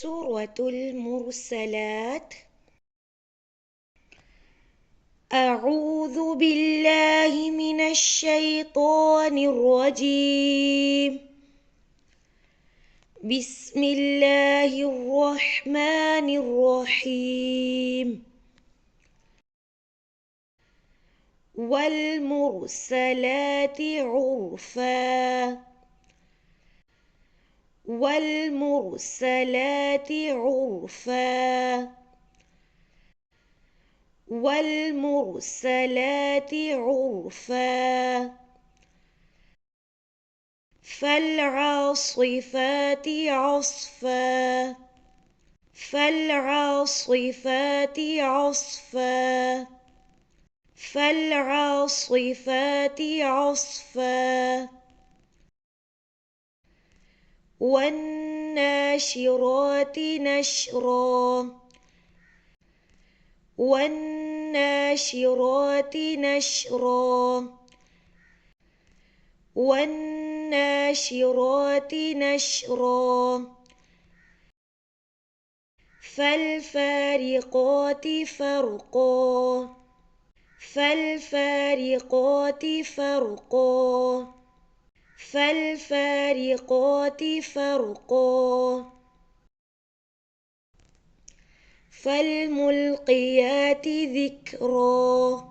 سورة المرسلات. أعوذ بالله من الشيطان الرجيم. بسم الله الرحمن الرحيم. والمرسلات عرفا والمرسلات عرفا والمرسلات عرفا فالعاصفات عصفا فالعاصفات عصفا فالعاصفات عصفا والناشرات نشرا والناشرات نشرا والناشرات نشرا فالفارقات فرقا فالفارقات فرقا فالفارقات فرقا فالملقيات ذكرا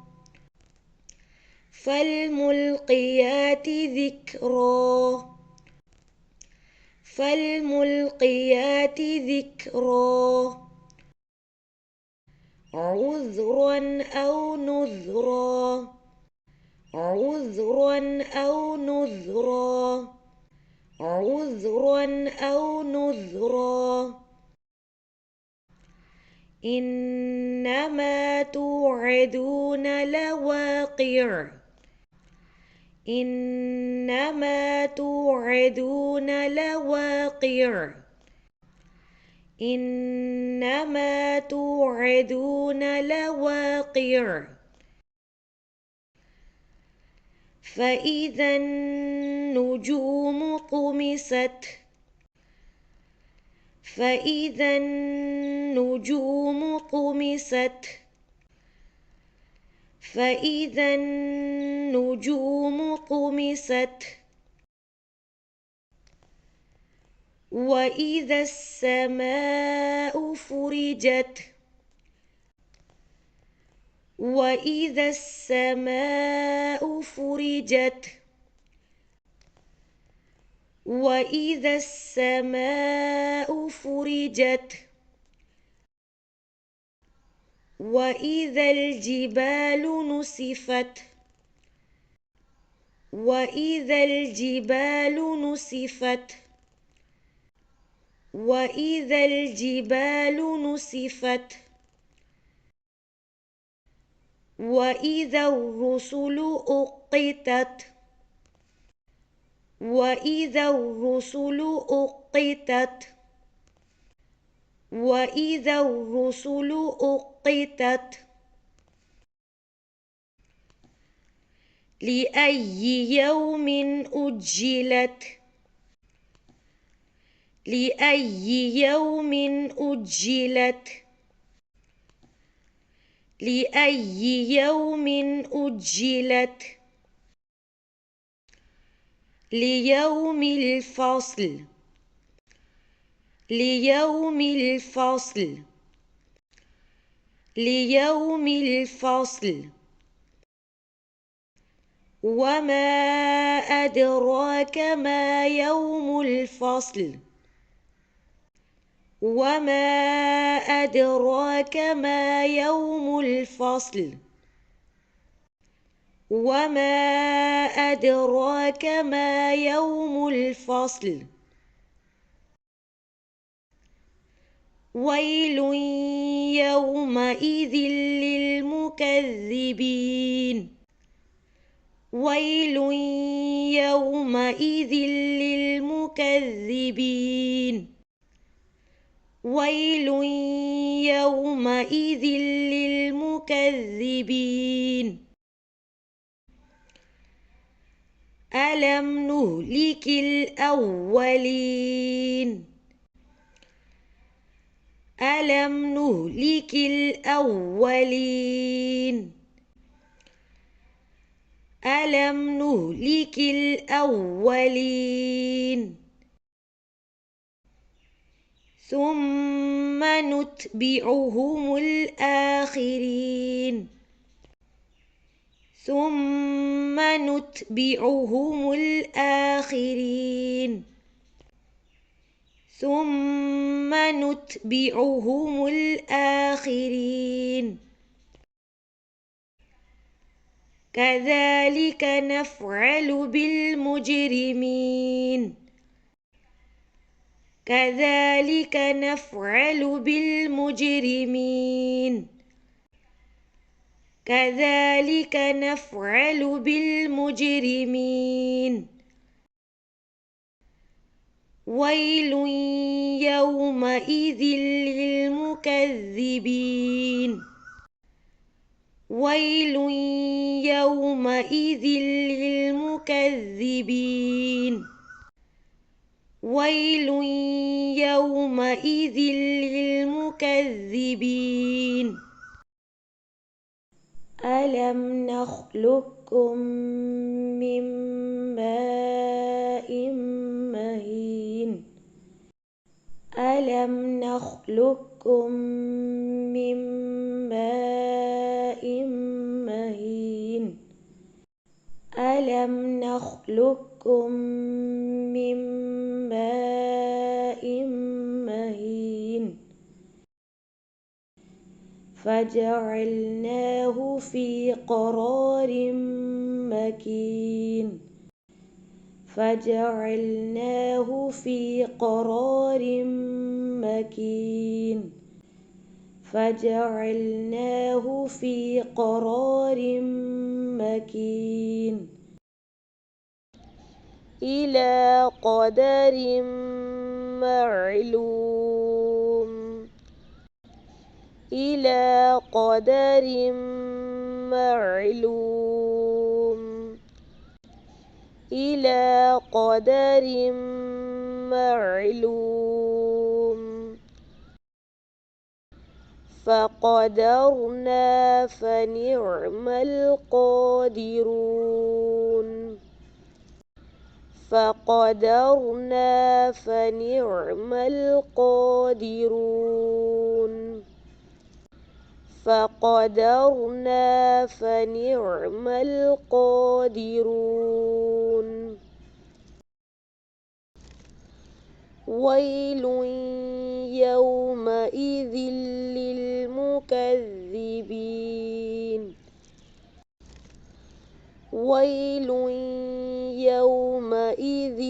فالملقيات ذكرا فالملقيات ذكرا عذرا أو نذرا عذرا أو نذرا عذرا أو نذرا إنما توعدون لواقع إنما توعدون لواقع إنما توعدون لواقع فإذا النجوم طمست فإذا النجوم طمست فإذا النجوم طمست وإذا السماء فرجت وإذا السماء فرجت وإذا السماء فرجت وإذا الجبال نسفت وإذا الجبال نسفت وإذا الجبال نسفت وإذا الرسل أقتت وإذا الرسل أقتت وإذا الرسل أقتت لأي يوم أجلت لأي يوم أجلت لأي يوم أجلت ليوم الفصل ليوم الفصل ليوم الفصل وما أدراك ما يوم الفصل وما أدراك ما يوم الفصل وما أدراك ما يوم الفصل ويل يومئذ للمكذبين ويل يومئذ للمكذبين ويل يومئذ للمكذبين ألم نهلك الأولين ألم نهلك الأولين ألم نهلك الأولين ثم نتبعهم الآخرين ثم نتبعهم الآخرين ثم نتبعهم الآخرين كذلك نفعل بالمجرمين كذلك نفعل بالمجرمين كذلك نفعل بالمجرمين ويل يومئذ للمكذبين ويل يومئذ للمكذبين ويل يومئذ للمكذبين ألم نخلقكم من ماء مهين ألم نخلقكم من ماء مهين ألم نخلقكم من ماء مهين فجعلناه في قرار مكين فجعلناه في قرار مكين فجعلناه في قرار مكين إلى قدر معلوم إلى قدر معلوم إلى قدر معلوم فقدرنا فنعم القادرون فقدرنا فنعم القادرون فقدرنا فنعم القادرون ويل يومئذ للمكذبين ويل يومئذ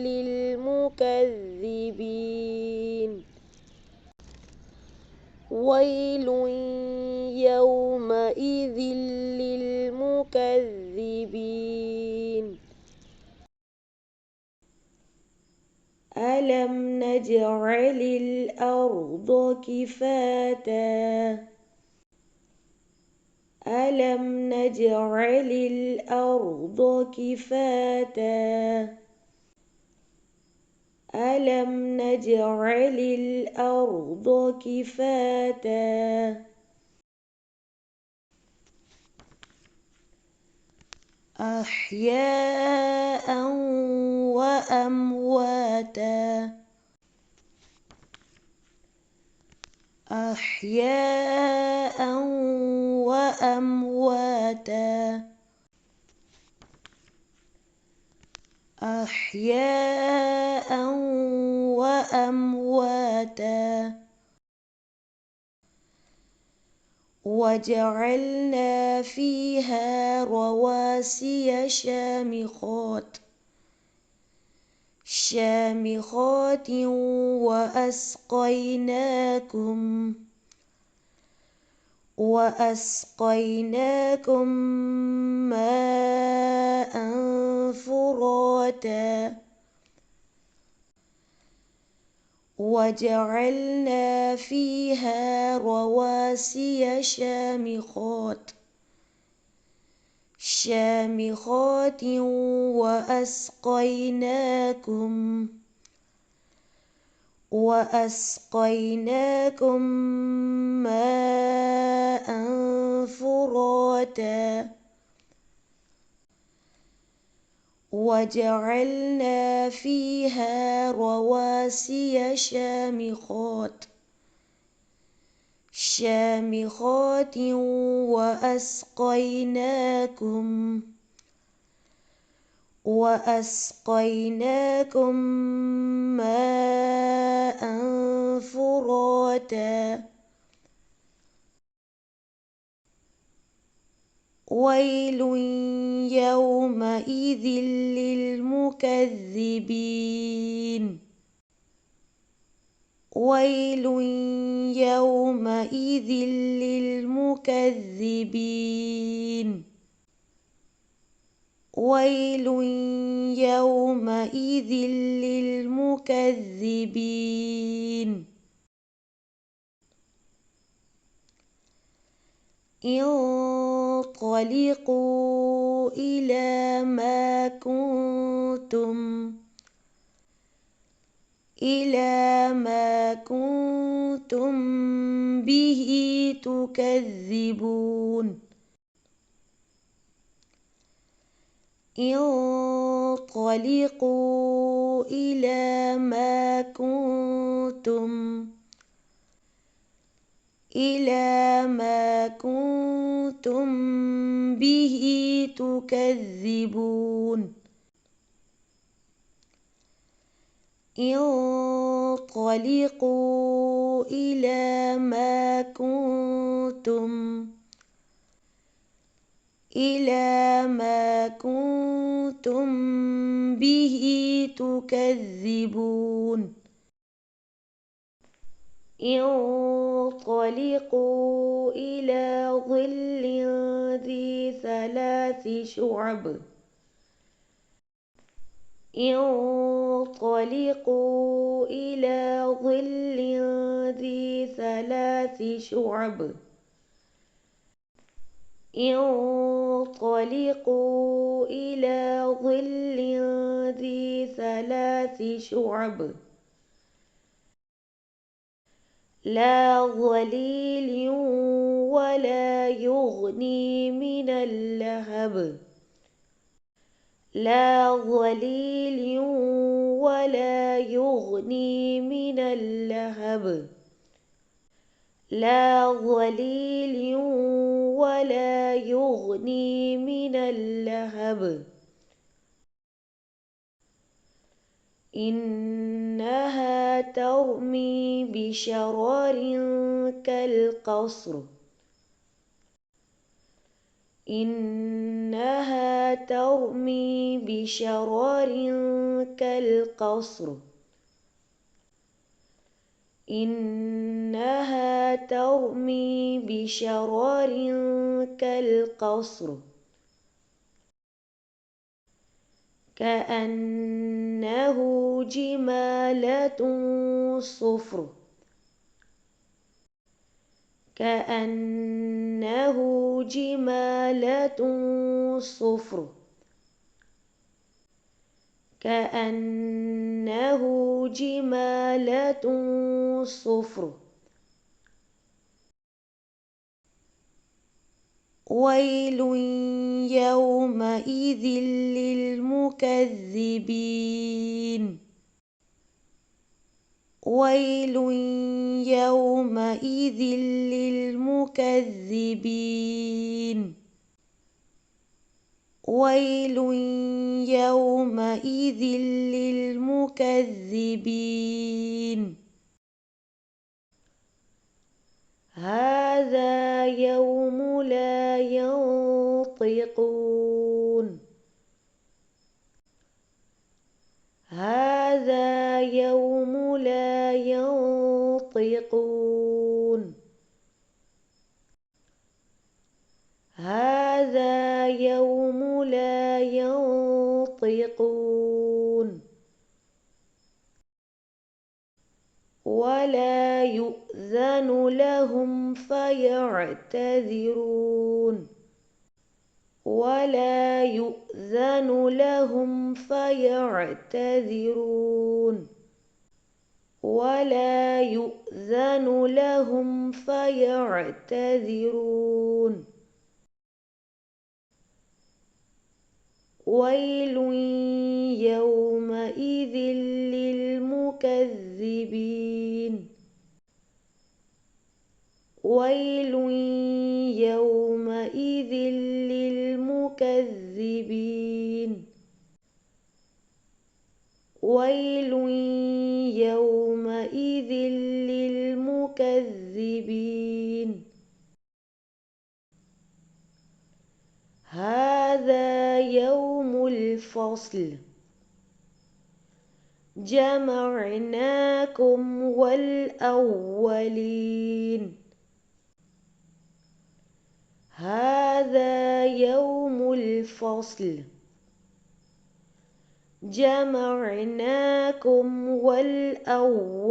للمكذبين ويل يومئذ للمكذبين ألم نجعل الأرض كفاتا ألم نجعل الأرض كفاتا ألم نجعل الأرض كفاتا أحياء وأمواتا أحياء وأمواتا أحياء وأمواتا وجعلنا فيها رواسي شامخات وأسقيناكم ماء فراتا وجعلنا فيها رواسي شامخات وأسقيناكم ماء فراتا وجعلنا فيها رواسي شامخات وأسقيناكم ماء فراتا ويل يومئذ للمكذبين ويل يومئذ للمكذبين ويل يومئذ للمكذبين انطلقوا إلى ما كنتم به تكذبون انطلقوا إلى ما كنتم به تكذبون انطلقوا إلى ما كنتم به تكذبون انطلقوا إلى ظل ذي ثلاث شعب انطلقوا إلى ظل ذي ثلاث شعب انطلقوا إلى ظل ذي ثلاث شعب لا ظليل ولا يغني من اللهب لا ظليل ولا يغني من اللهب لا ظليل ولا يغني من اللهب إنها ترمي بشرر كالقصر إنها ترمي بشرر كالقصر إنها ترمي بشرر كالقصر كأنه جمالة صفر كأنه جمالة صفر كأنه جمالة صفر ويل يومئذ للمكذبين ويل يومئذ للمكذبين ويل يومئذ للمكذبين هذا يوم لا ينطقون هذا يوم لا ينطقون هذا يوم لا ينطقون ولا يؤذن لهم فيعتذرون ولا يؤذن لهم فيعتذرون ولا يؤذن لهم فيعتذرون ويل يومئذ للمكذبين ويل يومئذ للمكذبين ويل يومئذ للمكذبين هذا يوم الفصل جمعناكم والأولين هذا يوم الفصل جمعناكم والأولين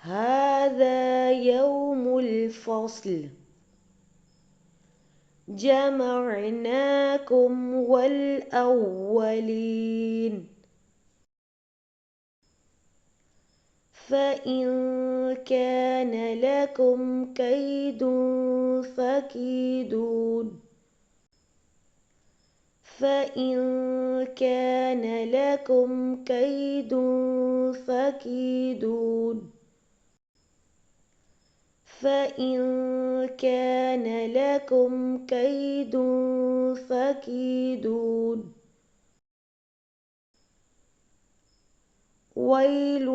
هذا يوم الفصل جمعناكم والأولين فإن كان لكم كيد فكيدون فإن كان لكم كيد فكيدون فإن كان لكم كيد فكيدون ويل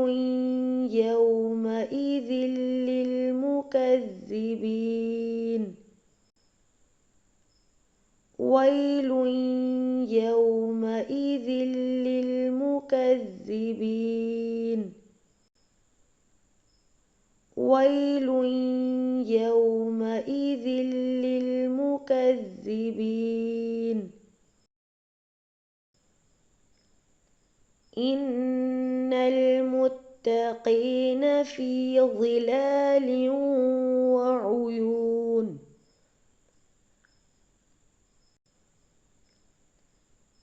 يومئذ للمكذبين ويل يومئذ للمكذبين ويل يومئذ للمكذبين إن المتقين في ظلال وعيون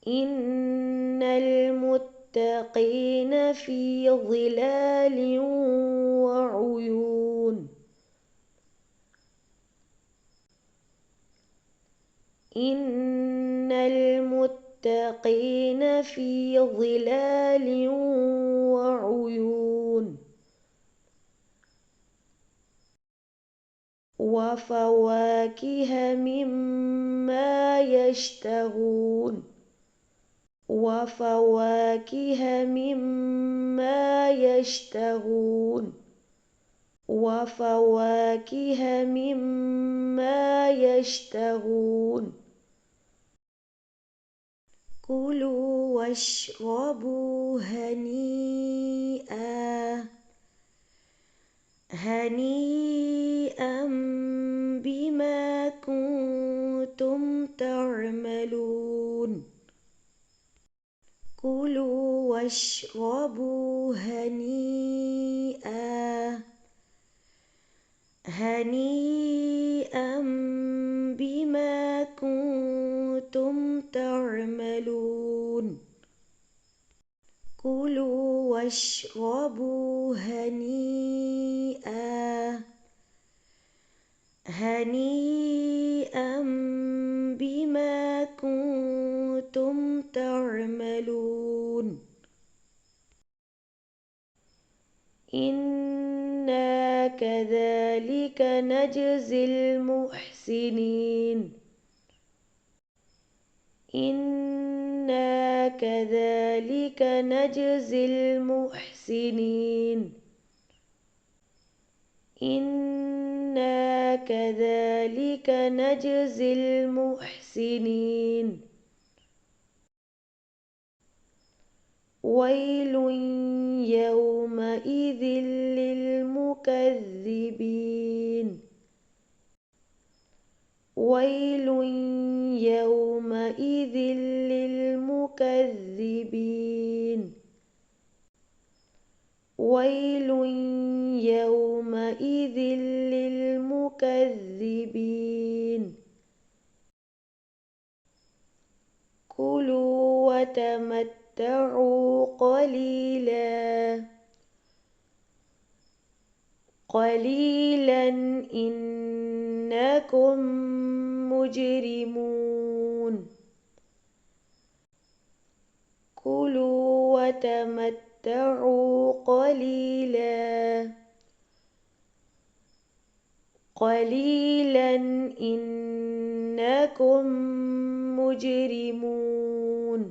إن المتقين في ظلال وعيون إن المتقين في ظلال وعيون وفواكه مما يشتهون وفواكه مما يشتهون وفواكه مما يشتهون كلوا واشربوا هنيئا هنيئا بما كنتم تعملون كلوا واشربوا هنيئا هنيئا بما كنتم تعملون كلوا واشربوا هنيئا هنيئا بما كنتم تعملون إنا كذلك نجزي المحسنين إنا كذلك نجزي المحسنين إنا كذلك نجزي المحسنين ويل يومئذ للمكذبين ويل يومئذ للمكذبين ويل يومئذ للمكذبين كلوا وتمتعوا وتمتعوا قليلا إنكم مجرمون كلوا وتمتعوا قليلا إنكم مجرمون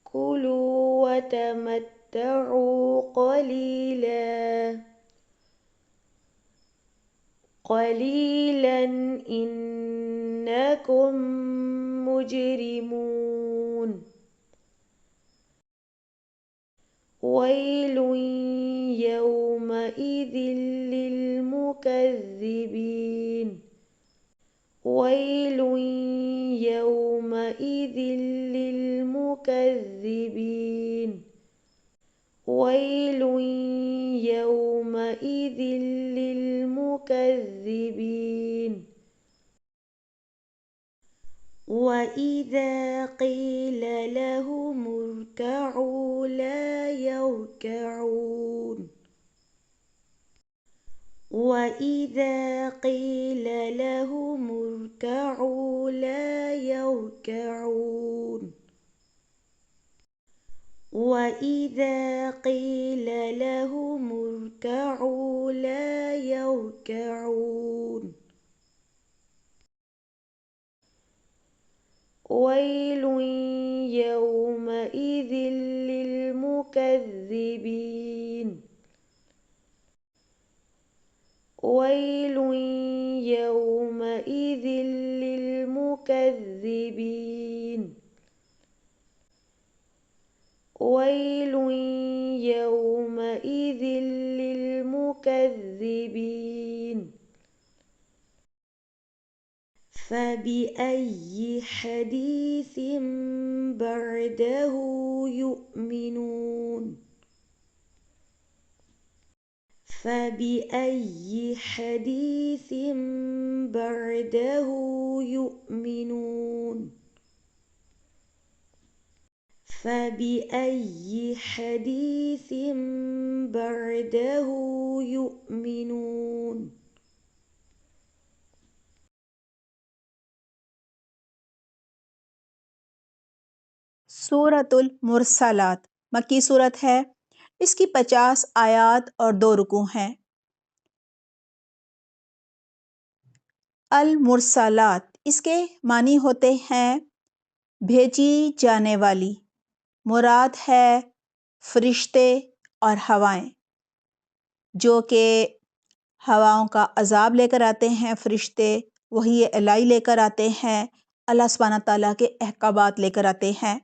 كلوا وتمتعوا قليلا إنكم مجرمون ويل يومئذ للمكذبين ويل يومئذ للمكذبين ويل يومئذ للمكذبين وإذا قيل لهم اركعوا لا يركعون وإذا قيل لهم اركعوا لا يركعون وإذا قيل لهم اركعوا لا يركعون ويل يومئذ للمكذبين ويل يومئذ للمكذبين ويل يومئذ للمكذبين فبأي حديث بعده يؤمنون فبأي حديث بعده يؤمنون فبأي حديث بعده يؤمنون سورۃ المرسلات مکی صورت ہے۔ اس کی 50 آیات اور 2 رکوع ہیں۔ المرسلات اس کے معنی ہوتے ہیں بھیجی جانے والی، مراد ہے فرشتے اور ہوائیں، جو کہ ہواؤں کا عذاب لے کر آتے ہیں فرشتے، وحی الہی لے کر آتے ہیں، اللہ سبحانہ تعالیٰ کے احکامات لے کر آتے ہیں۔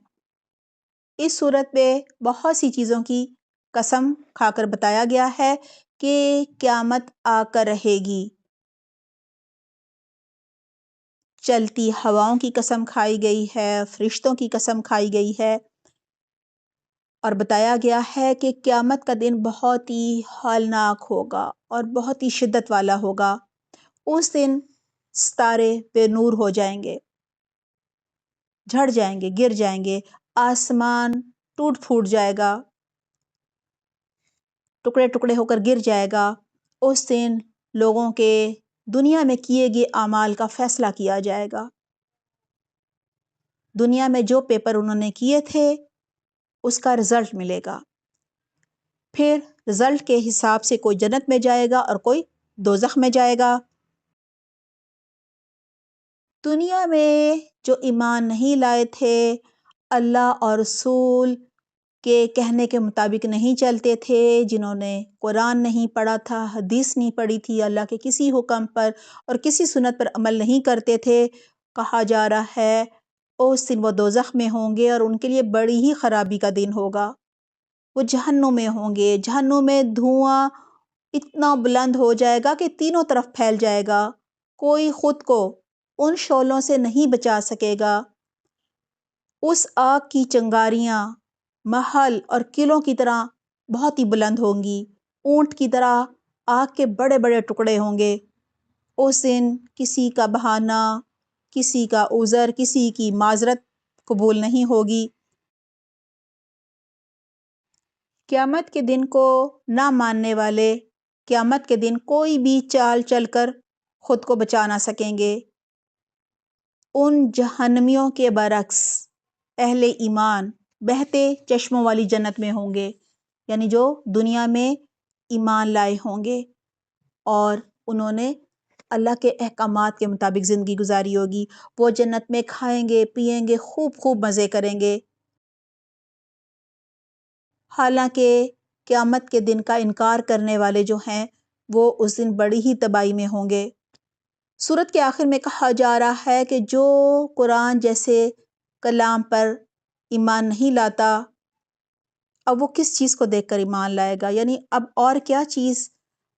اس صورت میں بہت سی چیزوں کی قسم کھا کر بتایا گیا ہے کہ قیامت آ کر رہے گی۔ چلتی ہواؤں کی قسم کھائی گئی ہے، فرشتوں کی قسم کھائی گئی ہے، اور بتایا گیا ہے کہ قیامت کا دن بہت ہی ہولناک ہوگا اور بہت ہی شدت والا ہوگا۔ اس دن ستارے بے نور ہو جائیں گے، جھڑ جائیں گے، گر جائیں گے، آسمان ٹوٹ پھوٹ جائے گا، ٹکڑے ٹکڑے ہو کر گر جائے گا۔ اس دن لوگوں کے دنیا میں کیے گئے اعمال کا فیصلہ کیا جائے گا۔ دنیا میں جو پیپر انہوں نے کیے تھے اس کا رزلٹ ملے گا، پھر رزلٹ کے حساب سے کوئی جنت میں جائے گا اور کوئی دوزخ میں جائے گا۔ دنیا میں جو ایمان نہیں لائے تھے، اللہ اور رسول کے کہنے کے مطابق نہیں چلتے تھے، جنہوں نے قرآن نہیں پڑھا تھا، حدیث نہیں پڑھی تھی، اللہ کے کسی حکم پر اور کسی سنت پر عمل نہیں کرتے تھے، کہا جا رہا ہے اس دن وہ دوزخ میں ہوں گے اور ان کے لیے بڑی ہی خرابی کا دن ہوگا۔ وہ جہنم میں ہوں گے، جہنم میں دھواں اتنا بلند ہو جائے گا کہ تینوں طرف پھیل جائے گا، کوئی خود کو ان شعلوں سے نہیں بچا سکے گا۔ اس آگ کی چنگاریاں محل اور قلعوں کی طرح بہت ہی بلند ہوں گی، اونٹ کی طرح آگ کے بڑے بڑے ٹکڑے ہوں گے۔ اس دن کسی کا بہانہ، کسی کا عذر، کسی کی معذرت قبول نہیں ہوگی۔ قیامت کے دن کو نہ ماننے والے قیامت کے دن کوئی بھی چال چل کر خود کو بچا نہ سکیں گے۔ ان جہنمیوں کے برعکس اہل ایمان بہتے چشموں والی جنت میں ہوں گے، یعنی جو دنیا میں ایمان لائے ہوں گے اور انہوں نے اللہ کے احکامات کے مطابق زندگی گزاری ہوگی، وہ جنت میں کھائیں گے، پئیں گے، خوب مزے کریں گے۔ حالانکہ قیامت کے دن کا انکار کرنے والے جو ہیں وہ اس دن بڑی ہی تباہی میں ہوں گے۔ سورت کے آخر میں کہا جا رہا ہے کہ جو قرآن جیسے کلام پر ایمان نہیں لاتا، اب وہ کس چیز کو دیکھ کر ایمان لائے گا؟ یعنی اب اور کیا چیز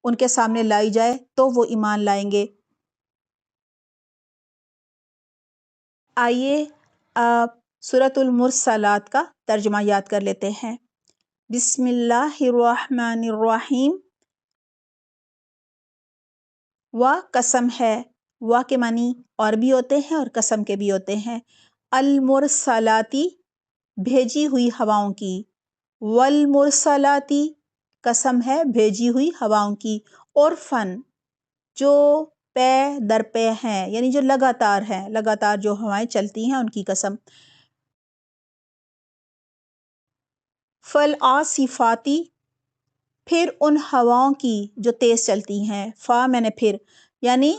ان کے سامنے لائی جائے تو وہ ایمان لائیں گے۔ آئیے آپ سورۃ المرسلات کا ترجمہ یاد کر لیتے ہیں۔ بسم اللہ الرحمن الرحیم۔ قسم ہے، کے معنی اور بھی ہوتے ہیں اور قسم کے بھی ہوتے ہیں۔ المرسلاتی بھیجی ہوئی ہواؤں کی، والمرسلاتی قسم ہے بھیجی ہوئی ہواؤں کی، اور فن جو پے در پے ہیں، یعنی جو لگاتار ہیں، لگاتار جو ہوائیں چلتی ہیں ان کی قسم۔ فالعاصفاتی پھر ان ہواؤں کی جو تیز چلتی ہیں، میں نے پھر، یعنی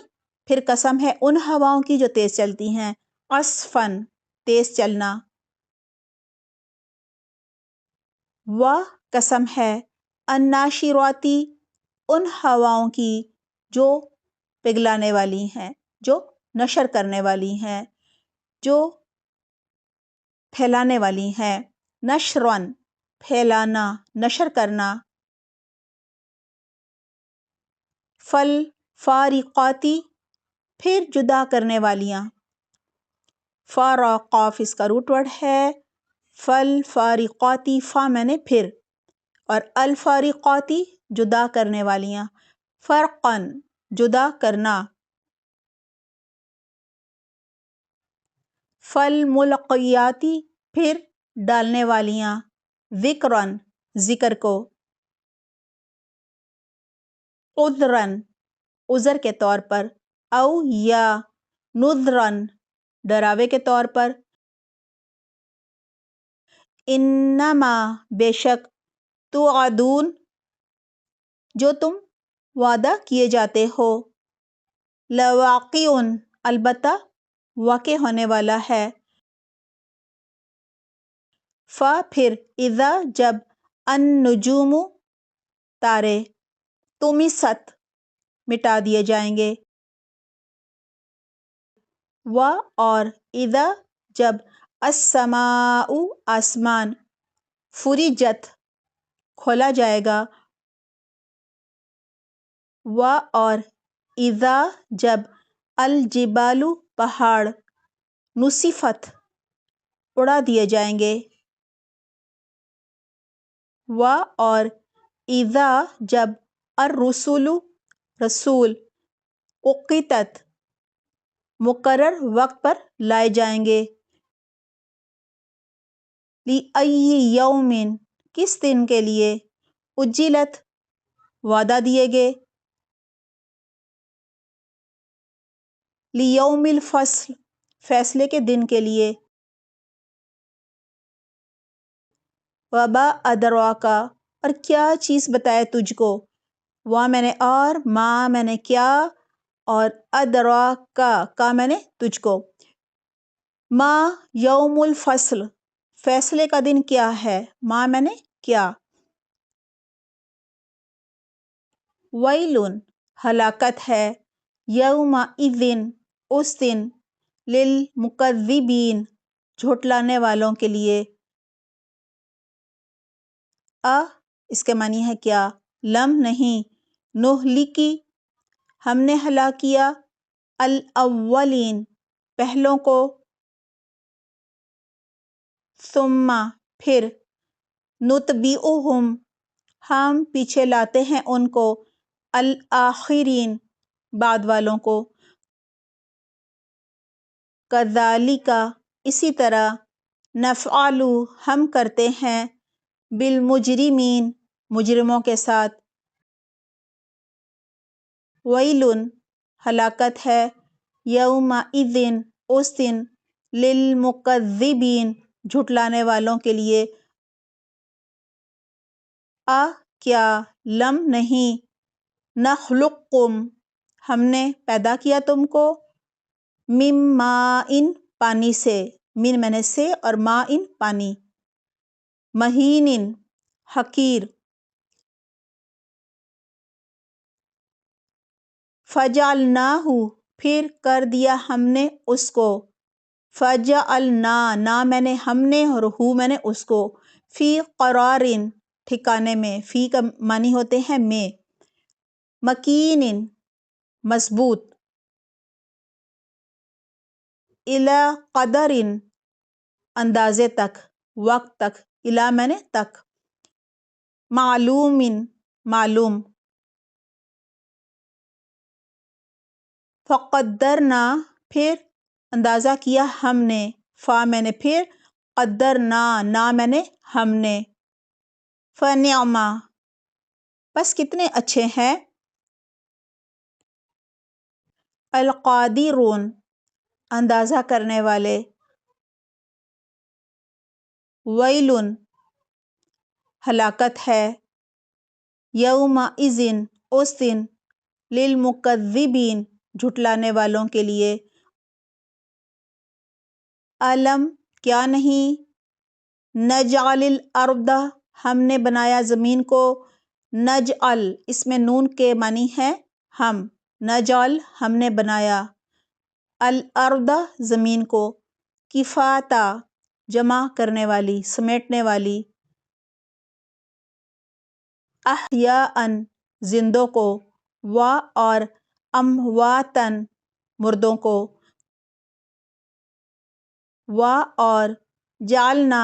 پھر قسم ہے ان ہواؤں کی جو تیز چلتی ہیں، عصفن تیز چلنا۔ قسم ہے الناشراتی ان ہواؤں کی جو پگھلانے والی ہیں، جو نشر کرنے والی ہیں، جو پھیلانے والی ہیں۔ نشرن پھیلانا، نشر کرنا۔ فارقاتی پھر جدا کرنے والیاں۔ قاف اس کا روٹ ورڈ ہے۔ فارقاتی میں نے پھر، اور الفارقاتی جدا کرنے والیاں۔ فرقن جدا کرنا۔ فالملقیاتی پھر ڈالنے والیاں۔ ذکرن ذکر کو۔ عذرن عذر کے طور پر، او یا نذرن ڈراوے کے طور پر۔ انما بے شک، توعدون جو تم وعدہ کیے جاتے ہو، لواقع البتہ واقع ہونے والا ہے۔ پھر اذا جب، النجوم تارے، طمست مٹا دیے جائیں گے۔ اور اذا جب، السماء آسمان، فرجت کھولا جائے گا۔ اور اذا جب، الجبال پہاڑ، نصفت اڑا دیے جائیں گے۔ اور اذا جب، الرسل رسول، اقتت مقرر وقت پر لائے جائیں گے۔ لأی یوم کس دن کے لیے، اجلت وعدہ دیے گئے۔ لیوم الفصل فیصلے کے دن کے لیے۔ وما ادراک اور کیا چیز بتائے تجھ کو، میں نے اور، ما میں نے کیا، اور ادراک کا میں نے تجھ کو۔ ما یوم الفصل فیصلے کا دن کیا ہے، ما میں نے کیا۔ ویلن ہلاکت ہے، یومئذ اس دن، للمکذبین جھٹلانے والوں کے لیے۔ اس کے معنی ہے کیا، لم نہیں، نہلکی ہم نے ہلاک کیا، الاولین پہلوں کو، ثم پھر، نتبعہم ہم پیچھے لاتے ہیں ان کو، الآخرین بعد والوں کو۔ کذالک اسی طرح، نفعلو ہم کرتے ہیں، بالمجرمین مجرموں کے ساتھ، ویلن ہلاکت ہے، یومئذ اس دن، للمکذبین جھٹلانے والوں کے لیے، کیا لم نہیں، نخلقکم ہم نے پیدا کیا تم کو، من ماء پانی سے، من میں نے سے اور ماء پانی، مہین حقیر، فجعلناہ پھر کر دیا ہم نے اس کو، فجعلنا نا میں نے ہم نے اور ہو میں نے اس کو، فی قرار ٹھکانے میں، فی کا معنی ہوتے ہیں میں، مکین مضبوط، الی قدر اندازے تک، وقت تک، الی میں نے تک، معلوم معلوم، فقدرنا پھر اندازہ کیا ہم نے، فا میں نے پھر، قدرنا نا میں نے ہم نے، فنعما بس کتنے اچھے ہیں، القادرون اندازہ کرنے والے، ویلن ہلاکت ہے، یومئذ اس دن، للمکذبین جھٹلانے والوں کے لیے، علم کیا نہیں، نجعل الارض ہم نے بنایا زمین کو، نجعل اس میں نون کے معنی ہے ہم، نجعل ہم نے بنایا، الارض زمین کو، کفاتا جمع کرنے والی، سمیٹنے والی، احیاء زندوں کو، و اور امواتن مردوں کو، و اور جعلنا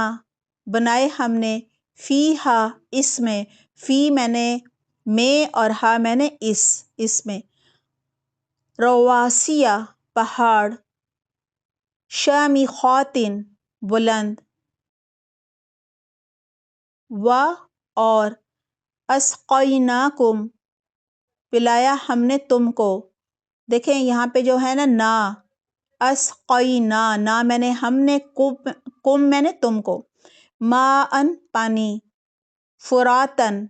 بنائے ہم نے، فیہا اس میں، فی میں نے میں اور ہا میں نے اس میں، رواسیہ پہاڑ، شامخات بلند، و اور اسقیناکم پلایا ہم نے تم کو، دیکھیں یہاں پہ جو ہے نا اسقینا نا میں نے ہم نے، کم میں نے تم کو، ماء پانی، فراتن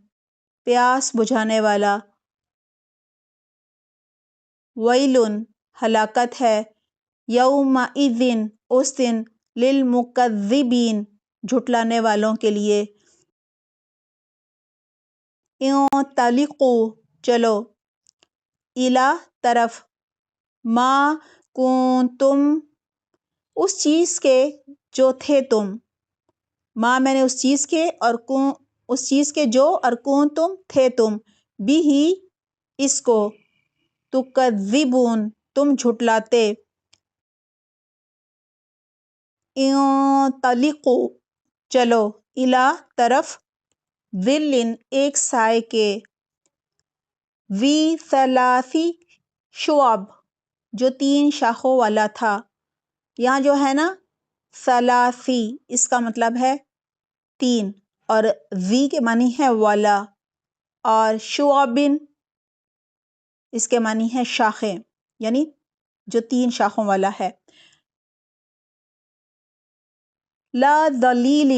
پیاس بجھانے والا، ویلن ہلاکت ہے، یومئذ اس دن، للمکذبین جھٹلانے والوں کے لیے، انطلقوا چلو، الی طرف، ما کنتم اس چیز کے جو تھے تم، ما میں نے اس چیز کے اور اس چیز کے جو اور کنتم تھے تم، بھی اس کو، تکذبون تم جھٹلاتے، انطلقوا چلو، الی طرف، ظل ایک سائے کے، ذی ثلاثی شعب جو 3 شاخوں والا تھا، یہاں جو ہے نا ثلاثی اس کا مطلب ہے 3، اور ذی کے معنی ہے والا، اور شعبن اس کے معنی ہے شاخیں، یعنی جو 3 شاخوں والا ہے، لا ذلیل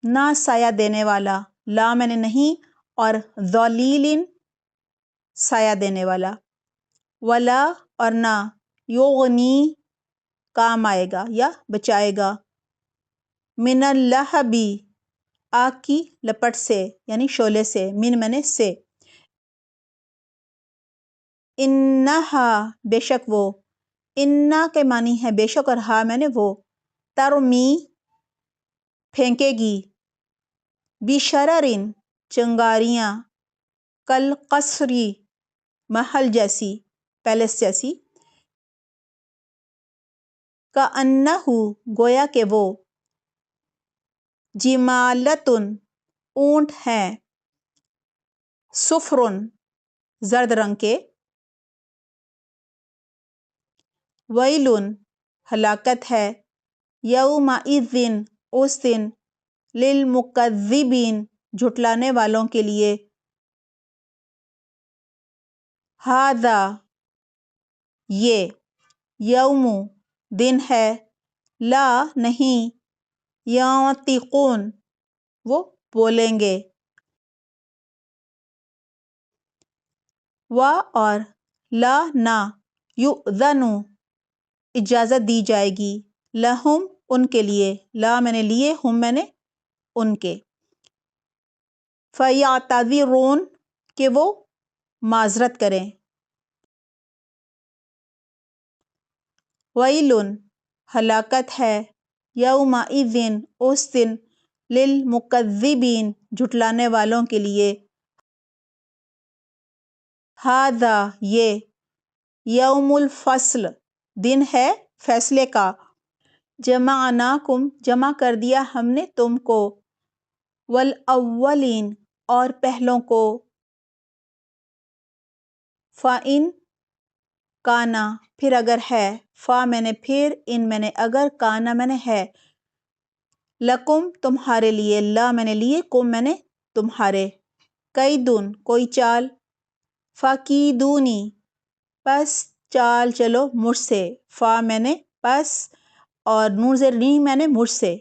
نہ سایہ دینے والا، لا میں نے نہیں اور ذلیل سایہ دینے والا، ولا اور نہ، یغنی کام آئے گا یا بچائے گا، من اللہبی آگ کی لپٹ سے یعنی شعلے سے، من میں نے سے، انہا بے شک وہ، انا کے معنی ہے بے شک اور ہا میں نے وہ، ترمی پھینکے گی، بشررن چنگاریاں، کل قصری محل جیسی، پیلس جیسی، کأنہ گویا کہ وہ، جمالتن اونٹ ہیں، صفرن زرد رنگ کے، ویلن ہلاکت ہے، یومئذ اس دن، للمکذبین جھٹلانے والوں کے لیے، ھذا یہ، یوم دن ہے، لا نہیں، ینطقون وہ بولیں گے، و اور لا نہ، یؤذن اجازت دی جائے گی، لہم ان کے لیے، لا میں نے لیے، ہم میں نے ان کے، فیعتذرون کہ وہ معذرت کریں، ویل ہلاکت ہے، یومئذ اس دن، للمکذبین جھٹلانے والوں کے لیے، ھذا یہ، یوم الفصل دن ہے فیصلے کا، جمعناکم جمع کر دیا ہم نے تم کو، والاولین اور پہلوں کو، فَإِن کانا پھر اگر ہے، فا میں نے پھر، ان میں نے اگر، کانا میں نے ہے، لکم تمہارے لیے، لا میں نے لیے، کم میں نے تمہارے، کیدن کوئی چال، فَکِیدُونِی پس چال چلو مجھ سے، فا میں نے پس، اور نون زیر نی میں نے مجھ سے،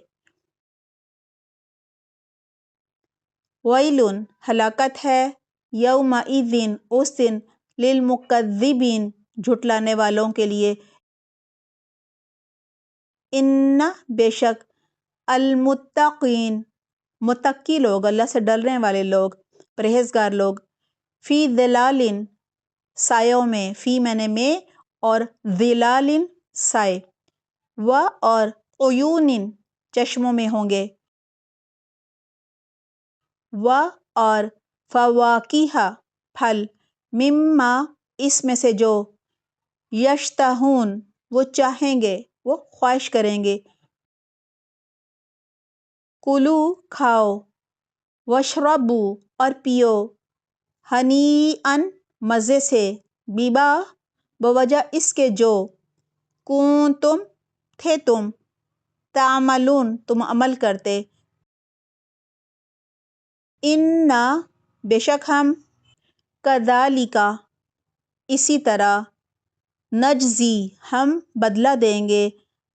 ویل ہلاکت ہے، یومئذ اس دن، للمکذبین جھٹلانے والوں کے لیے، ان بے شک، المتقین متقی لوگ، اللہ سے ڈرنے والے لوگ، پرہیزگار لوگ، فی ظلال سایوں میں، فی میں نے میں، اور ظلال سائے، و اور عیون چشموں میں ہوں گے، و اور فواکیہ پھل، مما اس میں سے جو، یشتہون وہ چاہیں گے، وہ خواہش کریں گے، کلو کھاؤ، واشربو اور پیو، ہنیئا مزے سے، بیبا بوجہ اس کے جو، کنتم تھے تم، تعملون تم عمل کرتے، انا بے شک ہم، کذالک اسی طرح، نجزی ہم بدلہ دیں گے،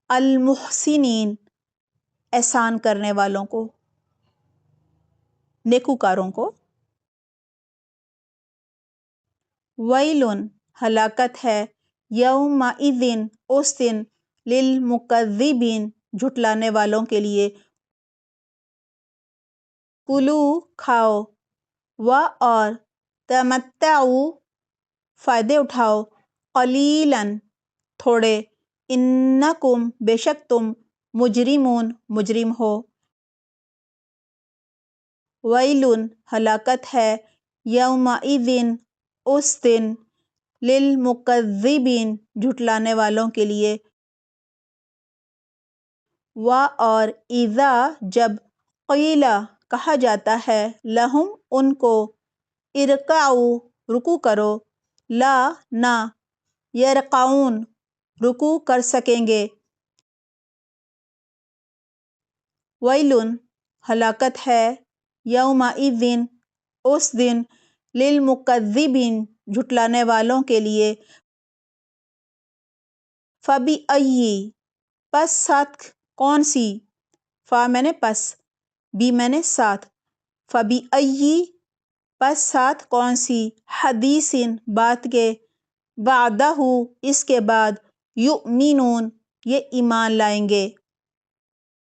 المحسنین احسان کرنے والوں کو، نیکوکاروں کو، ویل ہلاکت ہے، یومئذ اس دن، للمکذبین جھٹلانے والوں کے لیے، کلو کھاؤ، و اور تمتعوا فائدے اٹھاؤ، قلیلا تھوڑے، انکم بے شک تم، مجرمون مجرم ہو، ویل ہلاکت ہے، یومئذ اس دن، للمکذبین جھٹلانے والوں کے لیے، و اور اذا جب، قیلا کہا جاتا ہے، لہم ان کو، ارکعوا رکوع کرو، لا نہ، یرقعون رکوع کر سکیں گے، ویل ہلاکت ہے، یومئذ اس دن، للمکذبین جھٹلانے والوں کے لیے، فبأئی پس ساتھ کون سی، فا میں نے پس، بی میں نے ساتھ، فبأئی پس ساتھ کون سی، حدیث بات کے، بعدہ اس کے بعد، یؤمنون یہ ایمان لائیں گے،